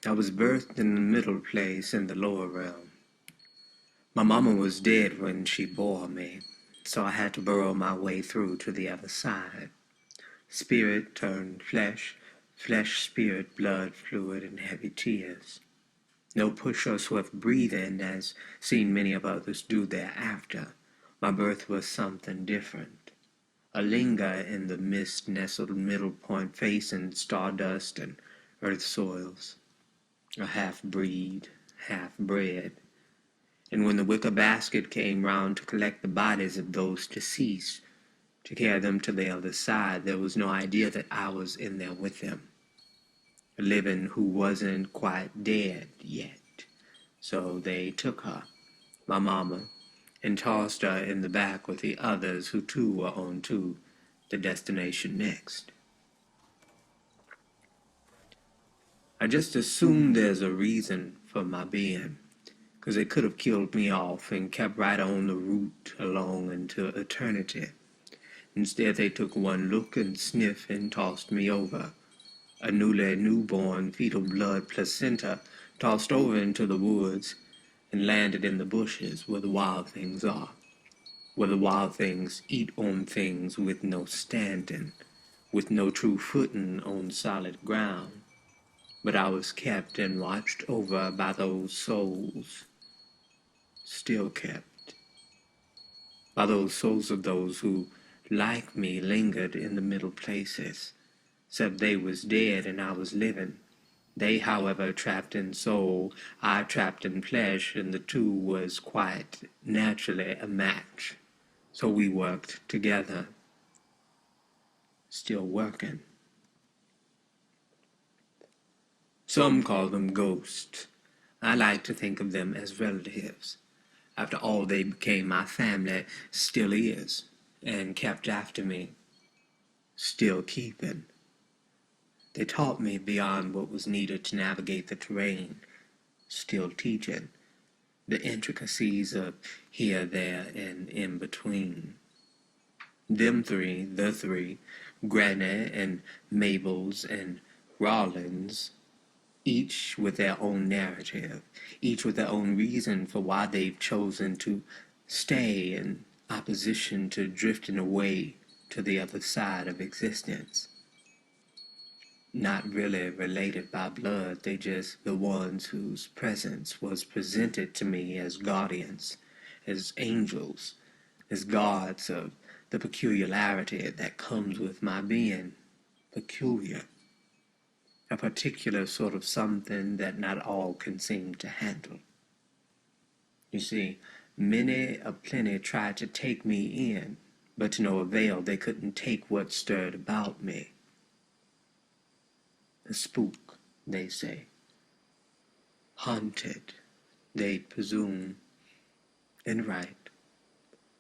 I was birthed in the middle place in the lower realm. My mama was dead when she bore me, so I had to burrow my way through to the other side. Spirit turned flesh, flesh, spirit, blood, fluid, and heavy tears. No push or swift breathing, as seen many of others do thereafter. My birth was something different. A linger in the mist nestled middle point facing stardust and earth soils. A half-breed, half-bred. And when the wicker basket came round to collect the bodies of those deceased, to carry them to the other side, there was no idea that I was in there with them. A living who wasn't quite dead yet. So they took her, my mama, and tossed her in the back with the others who too were on to the destination next. I just assume there's a reason for my being, 'cause they could have killed me off and kept right on the route along into eternity. Instead, they took one look and sniff and tossed me over. A newborn fetal blood placenta tossed over into the woods and landed in the bushes where the wild things are, where the wild things eat on things with no standing, with no true footing on solid ground. But I was kept and watched over by those souls, still kept, by those souls of those who, like me, lingered in the middle places, except they was dead and I was living. They, however, trapped in soul, I trapped in flesh, and the two was quite naturally a match. So we worked together, still working. Some call them ghosts. I like to think of them as relatives. After all, they became my family, still is, and kept after me, still keeping. They taught me beyond what was needed to navigate the terrain, still teaching, the intricacies of here, there, and in between. Them three, the three, Granny and Mabels and Rollins, each with their own narrative, each with their own reason for why they've chosen to stay in opposition to drifting away to the other side of existence. Not really related by blood, they just the ones whose presence was presented to me as guardians, as angels, as guards of the peculiarity that comes with my being peculiar. A particular sort of something that not all can seem to handle. You see, many a plenty tried to take me in, but to no avail. They couldn't take what stirred about me. A spook, they say. Haunted, they presume. And right.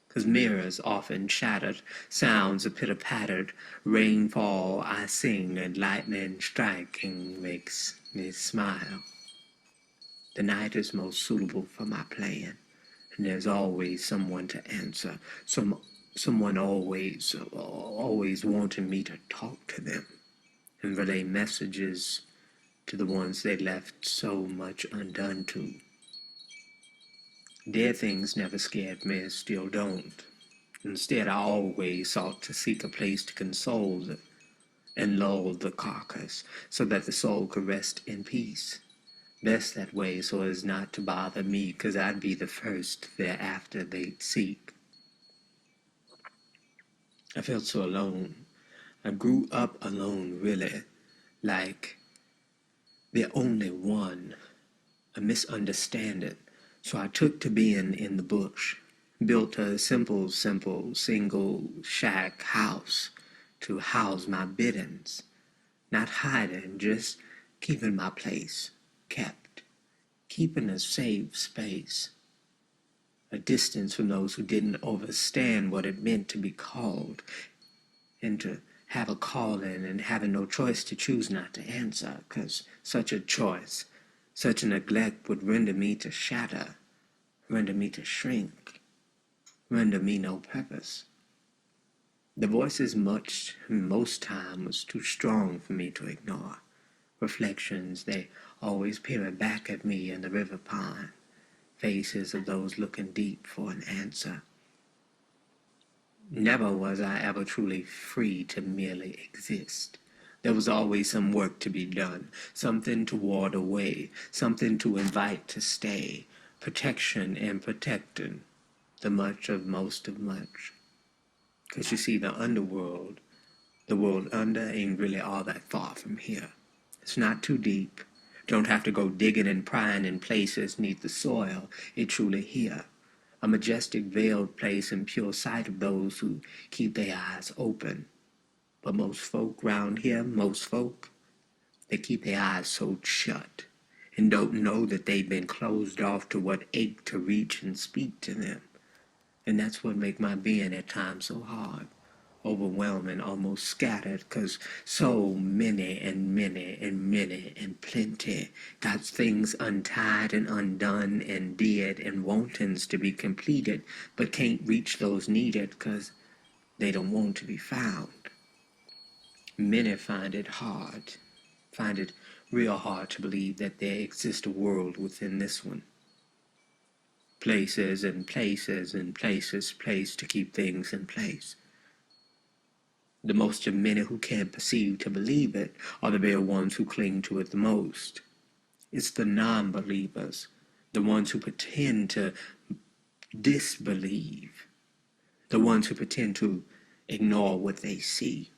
'Cause mirrors often shattered, sounds a pitter-pattered, rainfall I sing, and lightning striking makes me smile. The night is most suitable for my playing, and there's always someone to answer, someone always wanting me to talk to them and relay messages to the ones they left so much undone to. Dead things never scared me, still don't. Instead, I always sought to seek a place to console and lull the carcass, so that the soul could rest in peace. Best that way, so as not to bother me, 'cause I'd be the first thereafter they'd seek. I felt so alone. I grew up alone, really, like the only one, a misunderstanding. So I took to being in the bush, built a simple, single shack house to house my biddings, not hiding, just keeping my place, kept, keeping a safe space, a distance from those who didn't understand what it meant to be called, and to have a calling and having no choice to choose not to answer, 'cause such a choice, such a neglect would render me to shatter, render me to shrink, render me no purpose. The voices most time was too strong for me to ignore. Reflections, they always peering back at me in the river pond, faces of those looking deep for an answer. Never was I ever truly free to merely exist. There was always some work to be done, something to ward away, something to invite to stay, protection and protecting, the much of most of much. 'Cause you see, the underworld, the world under, ain't really all that far from here. It's not too deep. Don't have to go digging and prying in places neath the soil. It's truly here. A majestic veiled place in pure sight of those who keep their eyes open. But most folk round here, most folk, they keep their eyes so shut and don't know that they've been closed off to what ache to reach and speak to them. And that's what make my being at times so hard, overwhelming, almost scattered, 'cause so many and many and many and plenty got things untied and undone and did and wantings to be completed, but can't reach those needed 'cause they don't want to be found. Many find it real hard to believe that there exists a world within this one. Places and places and places placed to keep things in place. The most of many who can't perceive to believe it are the very ones who cling to it the most. It's the non-believers, the ones who pretend to disbelieve, the ones who pretend to ignore what they see,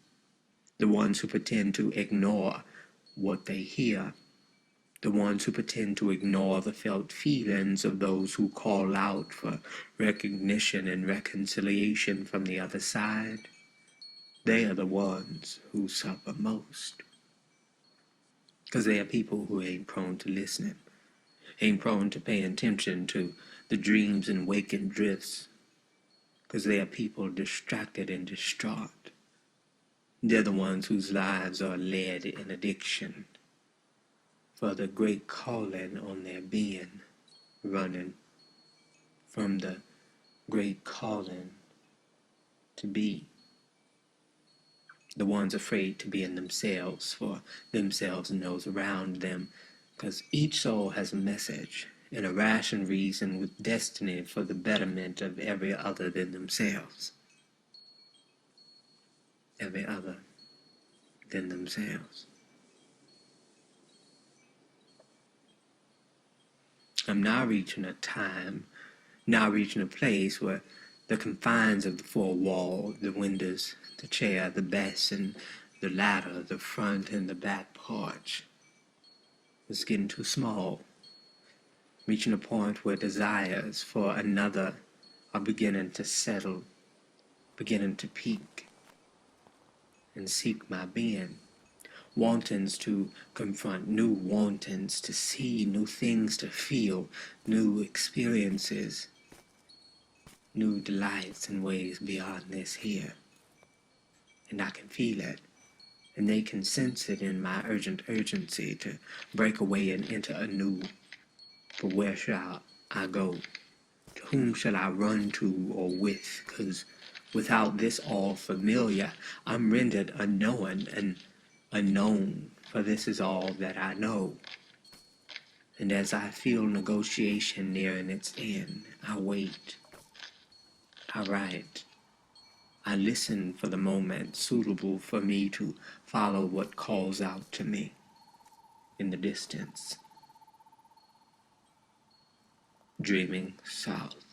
the ones who pretend to ignore what they hear, the ones who pretend to ignore the felt feelings of those who call out for recognition and reconciliation from the other side. They are the ones who suffer most. 'Cause they are people who ain't prone to listening, ain't prone to paying attention to the dreams and waking drifts. 'Cause they are people distracted and distraught. They're the ones whose lives are led in addiction, for the great calling on their being, running from the great calling to be. The ones afraid to be in themselves, for themselves and those around them, 'cause each soul has a message and a rational reason with destiny for the betterment of every other than themselves. Every other than themselves. I'm now reaching a place where the confines of the four walls, the windows, the chair, the basin, the ladder, the front and the back porch is getting too small. Reaching a point where desires for another are beginning to settle, beginning to peak and seek my being. Wantons to confront new wantons, to see new things, to feel new experiences, new delights in ways beyond this here. And I can feel it, and they can sense it in my urgent urgency to break away and enter anew. But where shall I go? To whom shall I run to or with? 'Cause without this all familiar, I'm rendered unknown and unknown, for this is all that I know. And as I feel negotiation nearing its end, I wait, I write, I listen for the moment suitable for me to follow what calls out to me in the distance. Dreaming south.